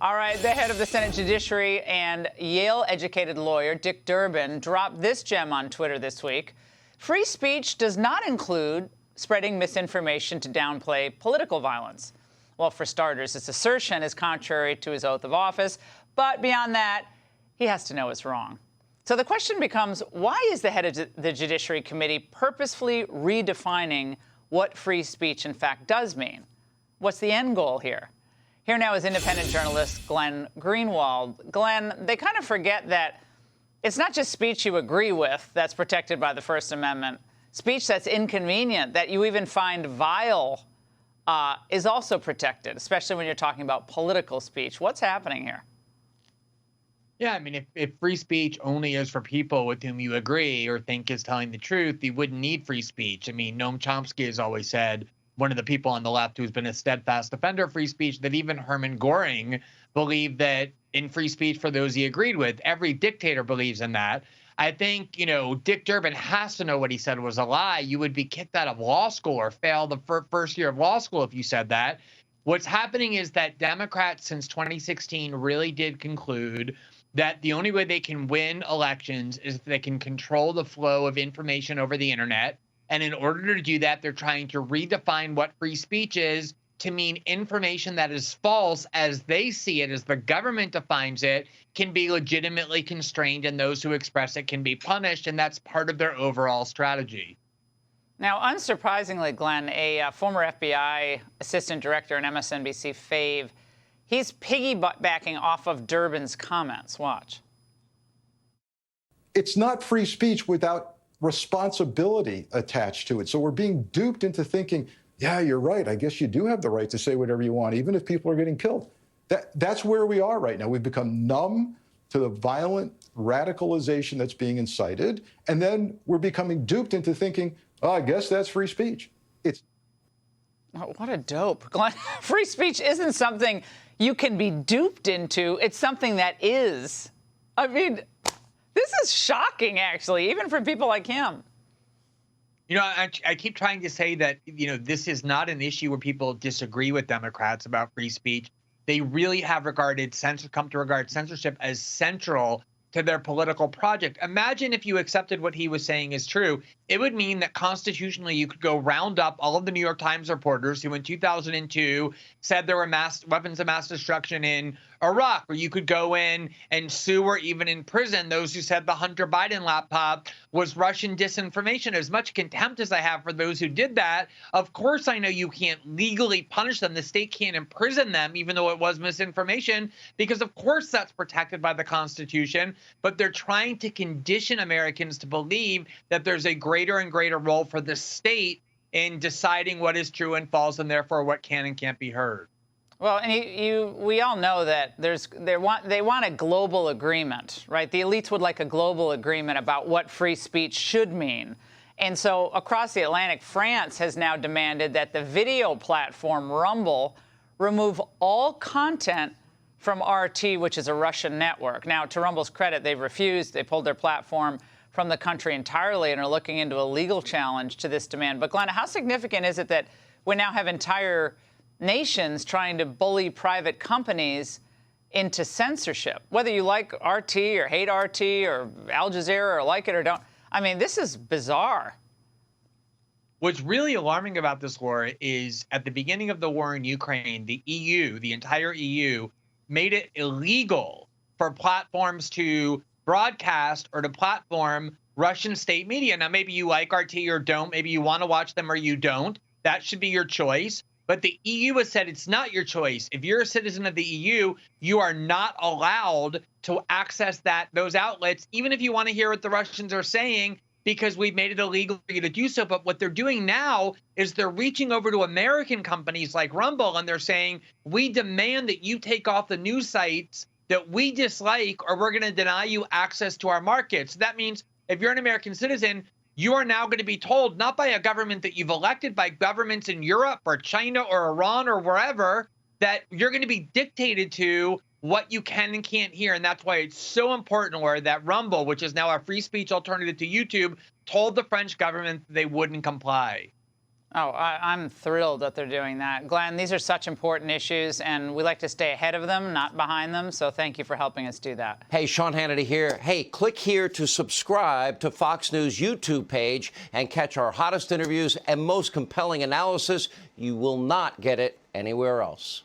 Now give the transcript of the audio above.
All right, the head of the Senate Judiciary and Yale-educated lawyer Dick Durbin dropped this gem on Twitter this week. Free speech does not include spreading misinformation to downplay political violence. Well, for starters, this assertion is contrary to his oath of office, but beyond that, he has to know it's wrong. So the question becomes, why is the head of the Judiciary Committee purposefully redefining what free speech in fact does mean? What's the end goal here? Here now is independent journalist Glenn Greenwald. Glenn, they kind of forget that it's not just speech you agree with that's protected by the First Amendment. Speech that's inconvenient, that you even find vile, is also protected, especially when you're talking about political speech. What's happening here? Yeah, I mean, if free speech only is for people with whom you agree or think is telling the truth, you wouldn't need free speech. I mean, Noam Chomsky has always said, one of the people on the left who's been a steadfast defender of free speech, that even Hermann Goring believed that in free speech for those he agreed with. Every dictator believes in that. I think, Dick Durbin has to know what he said was a lie. You would be kicked out of law school or fail the first year of law school if you said that. What's happening is that Democrats since 2016 really did conclude that the only way they can win elections is if they can control the flow of information over the internet. And in order to do that, they're trying to redefine what free speech is to mean information that is false as they see it, as the government defines it, can be legitimately constrained, and those who express it can be punished. And that's part of their overall strategy. Now, unsurprisingly, Glenn, a former FBI assistant director and MSNBC fave, he's piggybacking off of Durbin's comments. Watch. It's not free speech without responsibility attached to it. So we're being duped into thinking, yeah, you're right. I guess you do have the right to say whatever you want, even if people are getting killed. That's where we are right now. We've become numb to the violent radicalization that's being incited. And then we're becoming duped into thinking, oh, I guess that's free speech. Oh, what a dope. Glenn, free speech isn't something you can be duped into. It's something that is. I mean, this is shocking, actually, even for people like him. I keep trying to say that, this is not an issue where people disagree with Democrats about free speech. They really have come to regard censorship as central to their political project. Imagine if you accepted what he was saying is true. It would mean that constitutionally you could go round up all of the New York Times reporters who in 2002 said there were weapons of mass destruction in Iraq, or you could go in and sue or even in prison those who said the Hunter Biden laptop was Russian disinformation. As much contempt as I have for those who did that, of course I know you can't legally punish them. The state can't imprison them, even though it was misinformation, because of course that's protected by the Constitution. But they're trying to condition Americans to believe that there's a greater and greater role for the state in deciding what is true and false, and therefore what can and can't be heard. Well, and we all know that they want a global agreement, right? The elites would like a global agreement about what free speech should mean. And so across the Atlantic, France has now demanded that the video platform Rumble remove all content from RT, which is a Russian network. Now, to Rumble's credit, they've refused. They pulled their platform from the country entirely and are looking into a legal challenge to this demand. But, Glenn, how significant is it that we now have entire nations trying to bully private companies into censorship? Whether you like RT or hate RT or Al Jazeera or like it or don't, I mean, this is bizarre. What's really alarming about this war is at the beginning of the war in Ukraine, the EU, the entire EU, made it illegal for platforms to broadcast or to platform Russian state media. Now, maybe you like RT or don't. Maybe you want to watch them or you don't. That should be your choice. But the EU has said it's not your choice. If you're a citizen of the EU, you are not allowed to access those outlets, even if you want to hear what the Russians are saying, because we've made it illegal for you to do so. But what they're doing now is they're reaching over to American companies like Rumble, and they're saying, we demand that you take off the news sites that we dislike, or we're going to deny you access to our markets. So that means if you're an American citizen, you are now going to be told, not by a government that you've elected, by governments in Europe or China or Iran or wherever, that you're going to be dictated to what you can and can't hear. And that's why it's so important, Laura, that Rumble, which is now a free speech alternative to YouTube, told the French government they wouldn't comply. Oh, I'm thrilled that they're doing that. Glenn, these are such important issues, and we like to stay ahead of them, not behind them. So thank you for helping us do that. Hey, Sean Hannity here. Hey, click here to subscribe to Fox News YouTube page and catch our hottest interviews and most compelling analysis. You will not get it anywhere else.